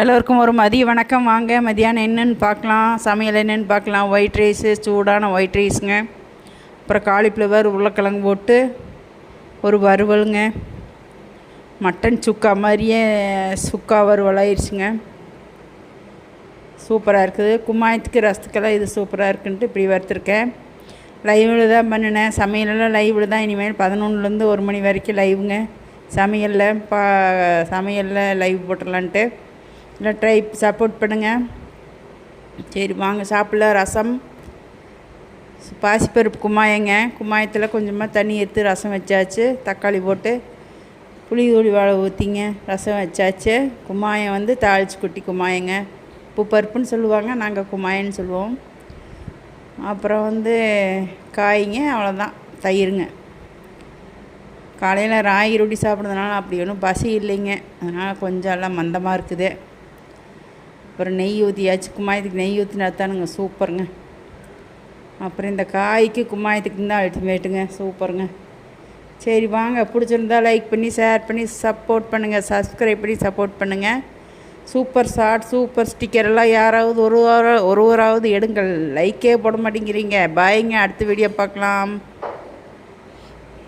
எல்லோருக்கும் ஒரு மதிய வணக்கம். வாங்க மதியானம் என்னென்னு பார்க்கலாம். சமையல் என்னென்னு பார்க்கலாம். ஒயிட் ரைஸு, சூடான ஒயிட் ரைஸுங்க. அப்புறம் காலிஃப்ளவர் உருளைக்கிழங்கு போட்டு ஒரு வறுவலுங்க. மட்டன் சுக்கா மாதிரியே சுக்கா வறுவலாயிருச்சுங்க. சூப்பராக இருக்குது. கும்மாயத்துக்கு ரசத்துக்கெல்லாம் இது சூப்பராக இருக்குன்ட்டு இப்படி வறுத்துருக்கேன். லைவில் தான் பண்ணினேன். சமையலெல்லாம் லைவில் தான். இனிமேல் 11லேருந்து 1 மணி வரைக்கும் லைவுங்க. சமையலில் லைவ் போட்டுடலான்ட்டு இல்லை ட்ரை சப்போர்ட் பண்ணுங்கள். சரி வாங்க சாப்பிடலாம். ரசம் பாசிப்பருப்பு கும்மாயங்க. கும்மாயத்தில் கொஞ்சமாக தண்ணி எடுத்து ரசம் வச்சாச்சு. தக்காளி போட்டு புளி வாழை ஊற்றிங்க ரசம் வச்சாச்சு. கும்மாயம் தாளிச்சு குட்டி கும்மாயங்க. உப்பு பருப்புன்னு சொல்லுவாங்க, நாங்கள் கும்மாயன்னு சொல்லுவோம். அப்புறம் காய்ங்க, அவ்வளோதான். தயிருங்க. காலையில் ராகி ரொட்டி சாப்பிட்றதுனால அப்படி ஒன்றும் பசி இல்லைங்க. அதனால் கொஞ்சம் எல்லாம் மந்தமாக இருக்குது. அப்புறம் நெய் ஊற்றியாச்சு. கும்மாயத்துக்கு நெய் ஊற்றினா தானுங்க சூப்பருங்க. அப்புறம் இந்த காய்க்கு கும்மாயத்துக்கு தான் அல்டிமேட்டுங்க. சூப்பருங்க. சரி வாங்க, பிடிச்சிருந்தா லைக் பண்ணி ஷேர் பண்ணி சப்போர்ட் பண்ணுங்கள். சப்ஸ்கிரைப் பண்ணி சப்போர்ட் பண்ணுங்கள். சூப்பர் ஷார்ட் சூப்பர் ஸ்டிக்கர் எல்லாம் யாராவது ஒருவராவது எடுங்கள். லைக்கே போட மாட்டேங்கிறீங்க. பாய்ங்க. அடுத்த வீடியோ பார்க்கலாம்.